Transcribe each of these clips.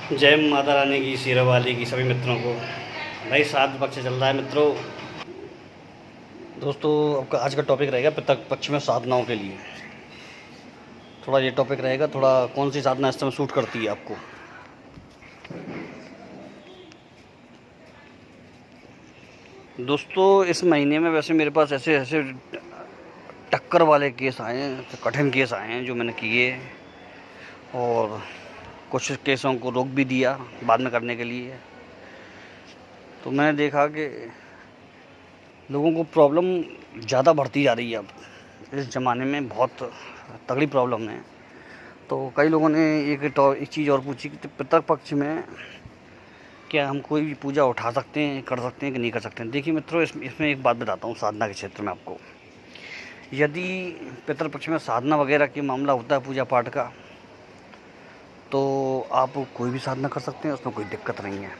जय माता रानी की, शेरा वाली की सभी मित्रों को। भाई श्राद्ध पक्ष चल रहा है मित्रों। दोस्तों आपका आज का टॉपिक रहेगा पितृ पक्ष में साधनाओं के लिए। थोड़ा ये टॉपिक रहेगा, थोड़ा कौन सी साधना इस समय सूट करती है आपको। दोस्तों इस महीने में वैसे मेरे पास ऐसे ऐसे टक्कर वाले केस आए हैं, कठिन केस आए हैं जो मैंने किए, और कुछ केसों को रोक भी दिया बाद में करने के लिए। तो मैंने देखा कि लोगों को प्रॉब्लम ज़्यादा बढ़ती जा रही है। अब इस ज़माने में बहुत तगड़ी प्रॉब्लम है। तो कई लोगों ने एक चीज़ और पूछी कि पितृ पक्ष में क्या हम कोई भी पूजा उठा सकते हैं, कर सकते हैं कि नहीं कर सकते हैं। देखिए मित्रों, इसमें एक बात बताता हूँ साधना के क्षेत्र में आपको। यदि पितृपक्ष में साधना वगैरह की मामला होता है पूजा पाठ का, तो आप कोई भी साधना कर सकते हैं, उसमें कोई दिक्कत नहीं है।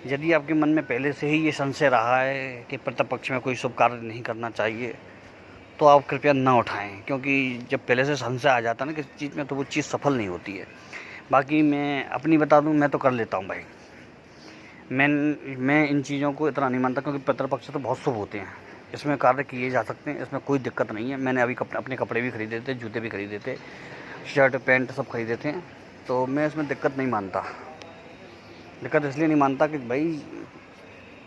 यदि आपके मन में पहले से ही ये संशय रहा है कि पितृपक्ष में कोई शुभ कार्य नहीं करना चाहिए, तो आप कृपया ना उठाएं, क्योंकि जब पहले से संशय आ जाता है ना किसी चीज़ में, तो वो चीज़ सफल नहीं होती है। बाकी मैं अपनी बता दूं, मैं तो कर लेता हूं भाई। मैं इन चीज़ों को इतना नहीं मानता, क्योंकि पितृपक्ष तो बहुत शुभ होते हैं, इसमें कार्य किए जा सकते हैं, इसमें कोई दिक्कत नहीं है। मैंने अभी अपने कपड़े भी खरीदे थे, जूते भी खरीदे थे, शर्ट पैंट सब खरीदे थे, तो मैं इसमें दिक्कत नहीं मानता। दिक्कत इसलिए नहीं मानता कि भाई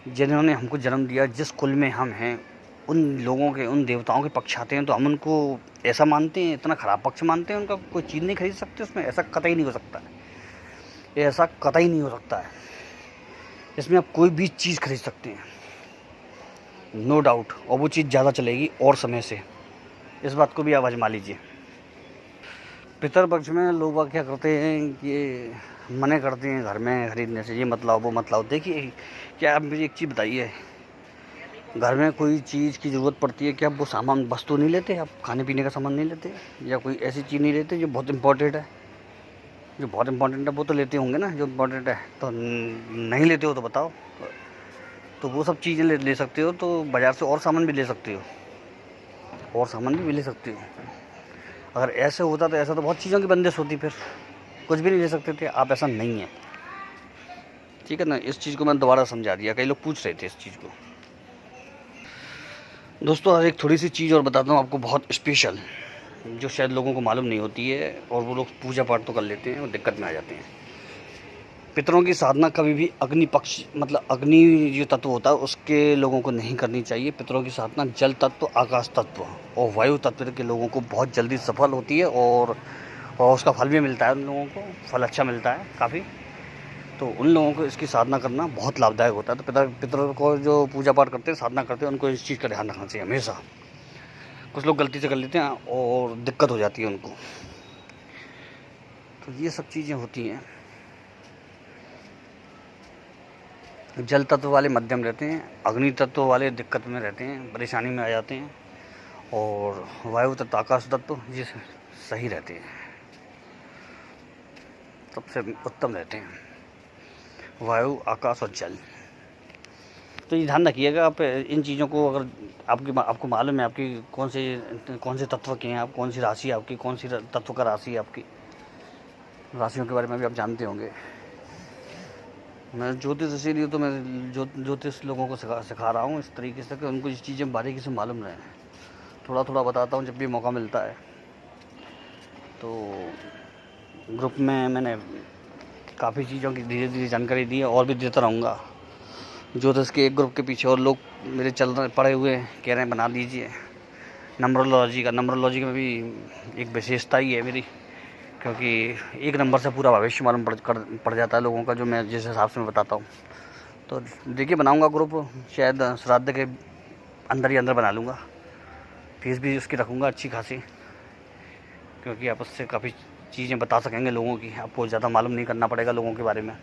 जिन्होंने हमको जन्म दिया, जिस कुल में हम हैं, उन लोगों के, उन देवताओं के पक्ष आते हैं, तो हम उनको ऐसा मानते हैं, इतना ख़राब पक्ष मानते हैं उनका, कोई चीज़ नहीं खरीद सकते उसमें। ऐसा कतई नहीं हो सकता है, ऐसा कतई नहीं हो सकता है। इसमें आप कोई भी चीज़ खरीद सकते हैं, नो डाउट, और वो चीज़ ज़्यादा चलेगी और समय से। इस बात को भी आप आजमा लीजिए। पितृपक्ष में लोग क्या करते हैं कि मना करते हैं घर में खरीदने से, ये मत लाओ वो मत लाओ। देखिए क्या आप मुझे एक चीज़ बताइए, घर में कोई चीज़ की ज़रूरत पड़ती है, क्या आप वो सामान वस्तु नहीं लेते? आप खाने पीने का सामान नहीं लेते, या कोई ऐसी चीज़ नहीं लेते जो बहुत इम्पोर्टेंट है? जो बहुत इम्पोर्टेंट है वो तो लेते होंगे ना, जो इम्पोर्टेंट है। तो नहीं लेते हो तो बताओ। तो वो सब चीज़ें ले सकते हो, तो बाज़ार से और सामान भी ले सकते हो, और सामान भी ले सकते हो। अगर ऐसे होता तो ऐसा तो बहुत चीज़ों की बंदिश होती, फिर कुछ भी नहीं ले सकते थे आप। ऐसा नहीं है, ठीक है ना। इस चीज़ को मैंने दोबारा समझा दिया, कई लोग पूछ रहे थे इस चीज़ को। दोस्तों आज एक थोड़ी सी चीज़ और बताता हूँ आपको, बहुत स्पेशल, जो शायद लोगों को मालूम नहीं होती है, और वो लोग पूजा पाठ तो कर लेते हैं और दिक्कत में आ जाते हैं। पितरों की साधना कभी भी अग्नि पक्ष, मतलब अग्नि जो तत्व होता है उसके लोगों को नहीं करनी चाहिए। पितरों की साधना जल तत्व, आकाश तत्व और वायु तत्व के लोगों को बहुत जल्दी सफल होती है, और उसका फल भी मिलता है। उन लोगों को फल अच्छा मिलता है काफ़ी। तो उन लोगों को इसकी साधना करना बहुत लाभदायक होता है। तो पितरों को जो पूजा पाठ करते हैं, साधना करते हैं, उनको इस चीज़ का ध्यान रखना चाहिए हमेशा। कुछ लोग गलती से कर लेते हैं और दिक्कत हो जाती है उनको। तो ये सब चीज़ें होती हैं। जल तत्व वाले मध्यम रहते हैं, अग्नि तत्व वाले दिक्कत में रहते हैं, परेशानी में आ जाते हैं, और वायु तत्व, आकाश तत्व ये सही रहते हैं, सबसे उत्तम रहते हैं, वायु, आकाश और जल। तो ये ध्यान रखिएगा आप इन चीज़ों को। अगर आपको मालूम है आपकी कौन से तत्व के हैं, आप कौन सी राशि आपकी, कौन सी तत्व का राशि है आपकी, राशियों के बारे में भी आप जानते होंगे। मैं ज्योतिष इसीलिए तो मैं ज्योतिष लोगों को सिखा रहा हूँ इस तरीके से कि उनको इस चीज़ें बारीकी से मालूम रहे। थोड़ा थोड़ा बताता हूँ जब भी मौका मिलता है। तो ग्रुप में मैंने काफ़ी चीज़ों की धीरे धीरे जानकारी दी है, और भी देता रहूँगा। ज्योतिष के एक ग्रुप के पीछे और लोग मेरे पड़े हुए हैं, कह रहे हैं बना दीजिए। नंबरोलॉजी में भी एक विशेषता ही है मेरी, क्योंकि एक नंबर से पूरा भविष्य मालूम पड़ जाता है लोगों का, जो मैं जिस हिसाब से मैं बताता हूँ। तो देखिए बनाऊँगा ग्रुप, शायद श्राद्ध के अंदर ही अंदर बना लूँगा। फीस भी उसकी रखूँगा अच्छी खासी, क्योंकि आप उससे काफ़ी चीज़ें बता सकेंगे लोगों की। आपको ज़्यादा मालूम नहीं करना पड़ेगा लोगों के बारे में,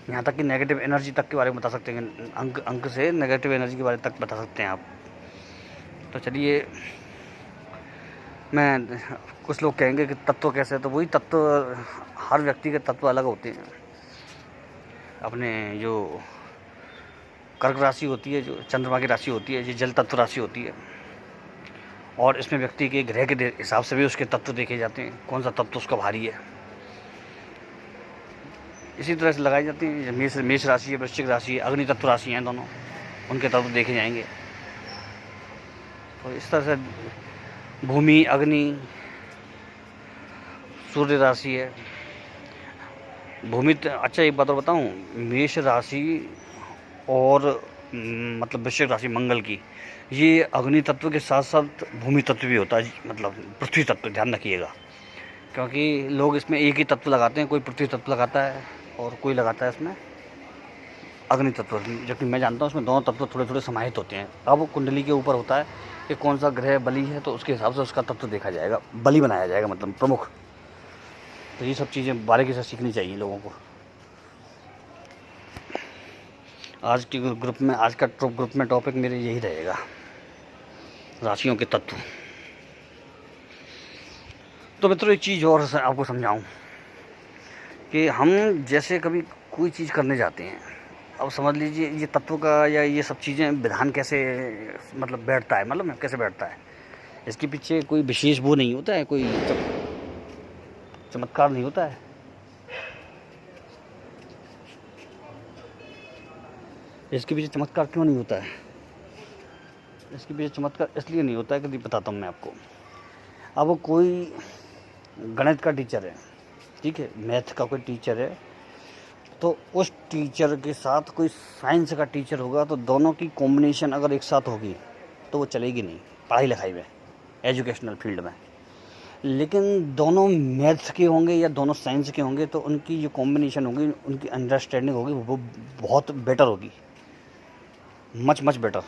यहाँ तक कि नेगेटिव एनर्जी तक के बारे में बता सकते हैं। अंक से नेगेटिव एनर्जी के बारे तक बता सकते हैं आप। तो चलिए, मैं कुछ लोग कहेंगे कि तत्व कैसे, तो वही तत्व, हर व्यक्ति के तत्व अलग होते हैं। अपने जो कर्क राशि होती है, जो चंद्रमा की राशि होती है, ये जल तत्व राशि होती है, और इसमें व्यक्ति के ग्रह के हिसाब से भी उसके तत्व देखे जाते हैं, कौन सा तत्व उसका भारी है। इसी तरह से लगाई जाती है। मेष राशि है, वृश्चिक राशि है, अग्नि तत्व राशि हैं दोनों, उनके तत्व देखे जाएंगे। तो इस तरह से भूमि, अग्नि, सूर्य राशि है। भूमि अच्छा एक बात और बताऊं, मेष राशि और मतलब वृश्चिक राशि मंगल की, ये अग्नि तत्व के साथ साथ भूमि तत्व भी होता है, मतलब पृथ्वी तत्व, ध्यान रखिएगा। क्योंकि लोग इसमें एक ही तत्व लगाते हैं, कोई पृथ्वी तत्व लगाता है और कोई लगाता है इसमें अग्नि तत्व, जबकि मैं जानता हूँ इसमें दोनों तत्व थोड़े थोड़े समाहित होते हैं। अब कुंडली के ऊपर होता है कि कौन सा ग्रह बली है, तो उसके हिसाब से उसका तत्व देखा जाएगा, बली बनाया जाएगा, मतलब प्रमुख। तो ये सब चीज़ें बारीकी से सीखनी चाहिए लोगों को। आज के ग्रुप में, आज का ग्रुप में टॉपिक मेरे यही रहेगा, राशियों के तत्व। तो मित्रों एक चीज़ और आपको समझाऊं कि हम जैसे कभी कोई चीज़ करने जाते हैं, अब समझ लीजिए ये तत्व का या ये सब चीज़ें विधान कैसे मतलब बैठता है, मतलब कैसे बैठता है, इसके पीछे कोई विशेष वो नहीं होता है, कोई चमत्कार नहीं होता है। इसके पीछे चमत्कार क्यों नहीं होता है? इसके पीछे चमत्कार इसलिए नहीं होता है कि बताता हूँ मैं आपको। अब कोई गणित का टीचर है, ठीक है, मैथ का कोई टीचर है, तो उस टीचर के साथ कोई साइंस का टीचर होगा, तो दोनों की कॉम्बिनेशन अगर एक साथ होगी तो वो चलेगी नहीं पढ़ाई लिखाई में, एजुकेशनल फील्ड में। लेकिन दोनों मैथ्स के होंगे या दोनों साइंस के होंगे, तो उनकी जो कॉम्बिनेशन होगी, उनकी अंडरस्टैंडिंग होगी, वो बहुत बेटर होगी, मच बेटर।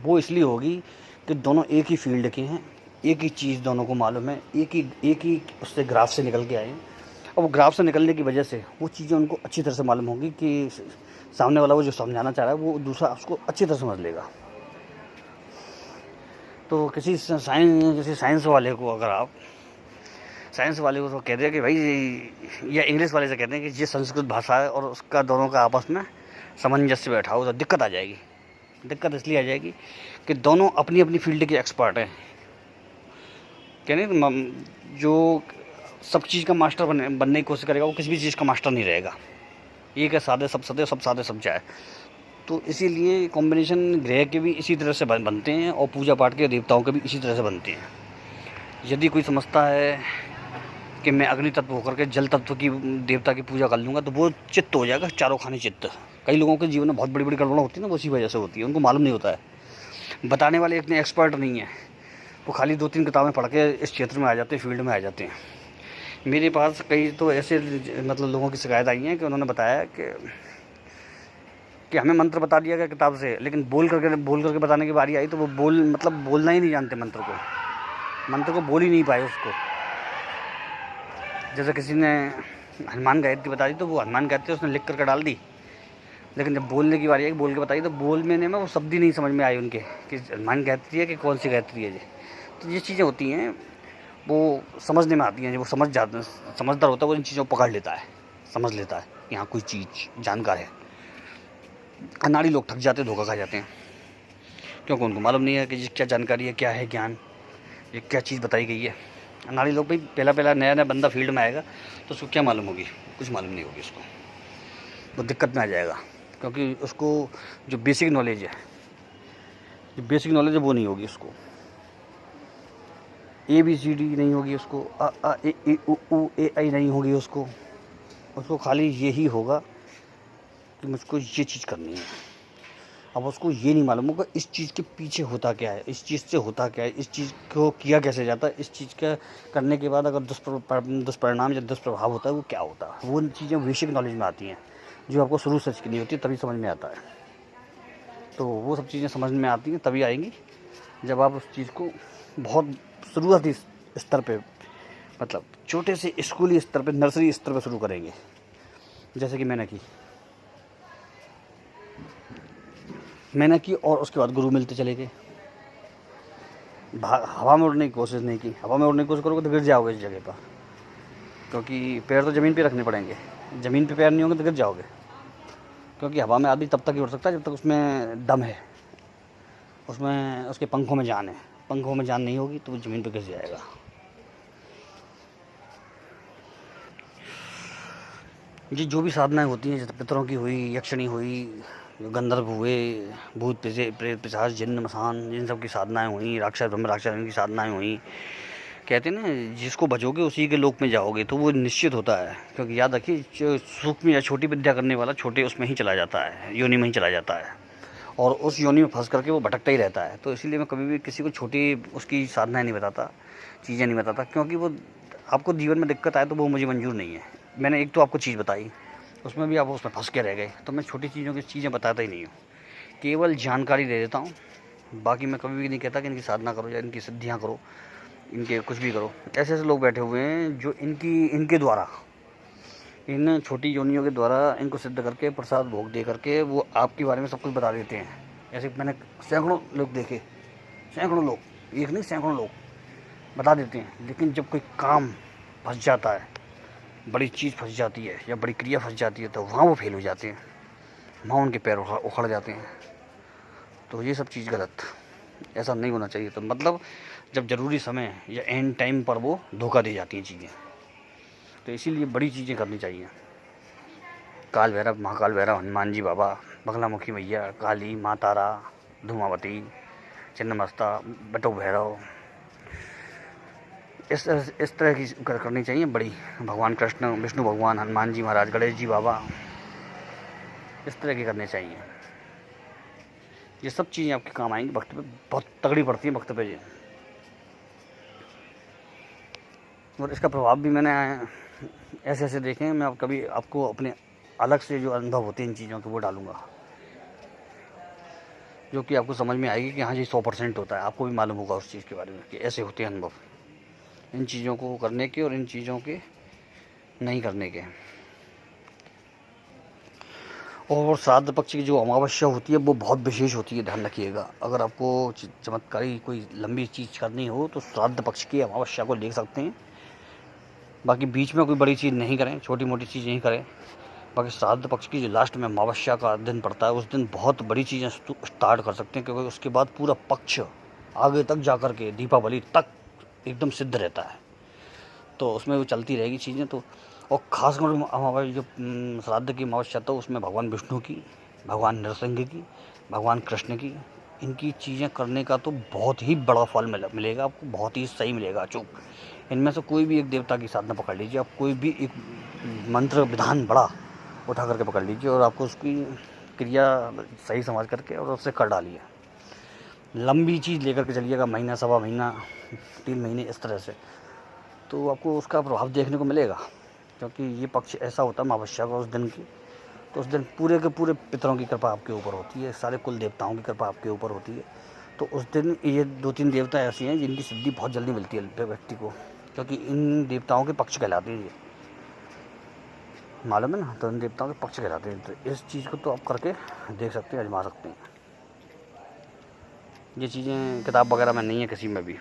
वो इसलिए होगी कि दोनों एक ही फील्ड के हैं, एक ही चीज़ दोनों को मालूम है, एक ही उससे ग्राफ से निकल के आए हैं। और वो ग्राफ से निकलने की वजह से वो चीज़ें उनको अच्छी तरह से मालूम होगी कि सामने वाला वो जो समझाना चाह रहा है वो दूसरा उसको अच्छी तरह समझ लेगा। तो किसी साइंस वाले को अगर आप साइंस वाले को तो कहते हैं कि भाई, या इंग्लिश वाले से कहते हैं कि ये संस्कृत भाषा है और उसका दोनों का आपस में सामंजस्य बैठा हो, तो दिक्कत आ जाएगी। दिक्कत इसलिए आ जाएगी कि दोनों अपनी अपनी फील्ड के एक्सपर्ट हैं। कहने जो सब चीज़ का मास्टर बनने की कोशिश करेगा वो किसी भी चीज़ का मास्टर नहीं रहेगा। एक है सादे सब सदे, सब सादे सब जाए। तो इसीलिए कॉम्बिनेशन ग्रह के भी इसी तरह से बनते हैं और पूजा पाठ के देवताओं के भी इसी तरह से बनते हैं। यदि कोई समझता है कि मैं अग्नि तत्व होकर के जल तत्व की देवता की पूजा कर लूँगा, तो वो चित्त हो जाएगा, चारों खाने चित्त। कई लोगों के जीवन में बहुत बड़ी बड़ी गड़बड़ होती है ना, वो उसी वजह से होती है, उनको मालूम नहीं होता है। बताने वाले इतने एक्सपर्ट नहीं हैं, वो खाली 2-3 किताबें पढ़ के इस क्षेत्र में आ जाते हैं, फील्ड में आ जाते हैं। मेरे पास कई तो ऐसे मतलब लोगों की शिकायत आई हैं कि उन्होंने बताया कि हमें मंत्र बता दिया गया किताब से, लेकिन बोल करके बताने की बारी आई तो वो बोलना ही नहीं जानते, मंत्र को बोल ही नहीं पाए उसको। जैसे किसी ने हनुमान गायत्री बता दी तो वो हनुमान गायत्री उसने लिख करके डाल दी, लेकिन जब बोलने की बारी आई, बोल के बताई, तो बोलने में वो शब्द ही नहीं समझ में आए उनके कि हनुमान गायत्री है कि कौन सी गायत्री है। तो ये चीज़ें होती हैं, वो समझने में आती हैं। जब वो समझदार होता है, वो इन चीज़ों को पकड़ लेता है, समझ लेता है कि हाँ कोई चीज़ जानकार है। अनाड़ी लोग थक जाते हैं, धोखा खा जाते हैं, क्योंकि उनको मालूम नहीं है कि क्या जानकारी है, क्या है ज्ञान, ये क्या चीज़ बताई गई है। अनाड़ी लोग भाई पहला नया बंदा फील्ड में आएगा तो उसको क्या मालूम होगी, कुछ मालूम नहीं होगी उसको, वो दिक्कत में आ जाएगा। क्योंकि उसको जो बेसिक नॉलेज है वो नहीं होगी, उसको ABCD नहीं होगी, उसको A E U A I नहीं होगी, उसको खाली यही होगा कि मुझको ये चीज़ करनी है। अब उसको ये नहीं मालूम होगा इस चीज़ के पीछे होता क्या है, इस चीज़ से होता क्या है, इस चीज़ को किया कैसे जाता है, इस चीज़ का करने के बाद अगर दुष्परिणाम या दुष्प्रभाव होता है वो क्या होता है। वो चीज़ें बेसिक नॉलेज में आती हैं जो आपको शुरू से सीखनी होती है, तभी समझ में आता है। तो वो सब चीज़ें समझ में आती हैं तभी आएंगी जब आप उस चीज़ को बहुत शुरुआती स्तर पे, मतलब छोटे से स्कूली स्तर पे, नर्सरी स्तर पे शुरू करेंगे। जैसे कि मैंने की और उसके बाद गुरु मिलते चले गए। हवा में उड़ने की कोशिश नहीं की। हवा में उड़ने की कोशिश करोगे तो गिर जाओगे इस जगह पर, क्योंकि पैर तो ज़मीन पे रखने पड़ेंगे। ज़मीन पे पैर नहीं होंगे तो गिर जाओगे, क्योंकि हवा में आदमी तब तक ही उड़ सकता है जब तक उसमें दम है, उसमें उसके पंखों में जान है। पंखों में जान नहीं होगी तो वो ज़मीन पे गिर जाएगा। ये जो भी साधनाएं होती हैं, जैसे पितरों की हुई, यक्षिणी हुई, गंधर्व हुए, भूत प्रेत पिशाच जिन्न मसान, जिन सब की साधनाएं हुई, राक्षस ब्रह्म राक्षस इनकी साधनाएं हुई। कहते हैं ना, जिसको भजोगे उसी के लोक में जाओगे, तो वो निश्चित होता है। क्योंकि याद रखिए, सूक्ष्म या छोटी विद्या करने वाला छोटे उसमें ही चला जाता है, योनि में ही चला जाता है, और उस योनि में फंस करके वो भटकता ही रहता है। तो इसीलिए मैं कभी भी किसी को छोटी उसकी साधनाएं नहीं बताता, चीज़ें नहीं बताता, क्योंकि वो आपको जीवन में दिक्कत आए तो वो मुझे मंजूर नहीं है। मैंने एक तो आपको चीज़ बताई, उसमें भी आप उसमें फंस के रह गए, तो मैं छोटी चीज़ों की चीज़ें बताता ही नहीं हूँ, केवल जानकारी दे देता हूँ। बाकी मैं कभी भी नहीं कहता कि इनकी साधना करो या इनकी सिद्धियाँ करो, इनके कुछ भी करो। ऐसे ऐसे लोग बैठे हुए हैं जो इनके द्वारा, इन छोटी योनियों के द्वारा इनको सिद्ध करके प्रसाद भोग दे करके वो आपके बारे में सब कुछ बता देते हैं। ऐसे मैंने सैकड़ों लोग देखे, सैकड़ों लोग, एक नहीं सैकड़ों लोग बता देते हैं। लेकिन जब कोई काम फंस जाता है, बड़ी चीज़ फंस जाती है या बड़ी क्रिया फंस जाती है, तो वहाँ वो फेल हो जाते हैं, वहाँ उनके पैर उखड़ जाते हैं। तो ये सब चीज़ गलत, ऐसा नहीं होना चाहिए। तो मतलब जब ज़रूरी समय या एंड टाइम पर वो धोखा दे जाती हैं चीज़ें, तो इसीलिए बड़ी चीज़ें करनी चाहिए। काल भैरव, महाकाल भैरव, हनुमान जी बाबा, बगलामुखी मैया, काली, माँ तारा, धूमावती, छिन्नमस्ता, बटुक भैरव, इस तरह की करनी चाहिए बड़ी। भगवान कृष्ण, विष्णु भगवान, हनुमान जी महाराज, गणेश जी बाबा, इस तरह की करने चाहिए। ये सब चीज़ें आपके काम आएंगी, वक्त पे बहुत तगड़ी पड़ती है वक्त पे ये। और इसका प्रभाव भी मैंने ऐसे ऐसे देखे हैं। मैं अब कभी आपको अपने अलग से जो अनुभव होते हैं इन चीज़ों के वो डालूँगा, जो कि आपको समझ में आएगी कि हाँ जी 100% होता है। आपको भी मालूम होगा उस चीज़ के बारे में कि ऐसे होते हैं अनुभव, इन चीज़ों को करने के और इन चीज़ों के नहीं करने के। और श्राद्ध पक्ष की जो अमावस्या होती है वो बहुत विशेष होती है, ध्यान रखिएगा। अगर आपको चमत्कारी कोई लंबी चीज़ करनी हो तो श्राद्ध पक्ष की अमावस्या को देख सकते हैं। बाकी बीच में कोई बड़ी चीज़ नहीं करें, छोटी मोटी चीज़ नहीं करें। बाकी श्राद्ध पक्ष की जो लास्ट में अमावस्या का दिन पड़ता है, उस दिन बहुत बड़ी चीज़ें स्टार्ट कर सकते हैं, क्योंकि उसके बाद पूरा पक्ष आगे तक जा कर के दीपावली तक एकदम सिद्ध रहता है। तो उसमें वो चलती रहेगी चीज़ें। तो और ख़ासकर अमावस्या जो श्राद्ध की अमावस्या, तो उसमें भगवान विष्णु की, भगवान नरसिंह की, भगवान कृष्ण की, इनकी चीज़ें करने का तो बहुत ही बड़ा फल मिलेगा आपको, बहुत ही सही मिलेगा अचूक। इनमें से कोई भी एक देवता की साधना पकड़ लीजिए आप, कोई भी एक मंत्र विधान बड़ा उठा करके पकड़ लीजिए और आपको उसकी क्रिया सही समझ करके और उससे कर डालिए। लंबी चीज़ लेकर के चलिएगा, महीना, सवा महीना, 3 महीने, इस तरह से, तो आपको उसका प्रभाव देखने को मिलेगा। क्योंकि ये पक्ष ऐसा होता है अमावस्या का उस दिन की, तो उस दिन पूरे के पूरे पितरों की कृपा आपके ऊपर होती है, सारे कुल देवताओं की कृपा आपके ऊपर होती है। तो उस दिन ये 2-3 देवता ऐसी हैं जिनकी सिद्धि बहुत जल्दी मिलती है व्यक्ति को, क्योंकि इन देवताओं के पक्ष कहलाते हैं, ये मालूम है ना। तो इन देवताओं के पक्ष कहलाते हैं। तो इस चीज़ को तो आप करके देख सकते हैं, आजमा सकते हैं। ये चीज़ें किताब वगैरह में नहीं है किसी में भी।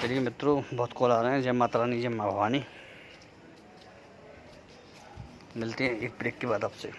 चलिए मित्रों, बहुत कॉल आ रहे हैं। जय माता रानी, जय माँ भवानी। मिलते हैं एक ब्रेक के बाद आपसे।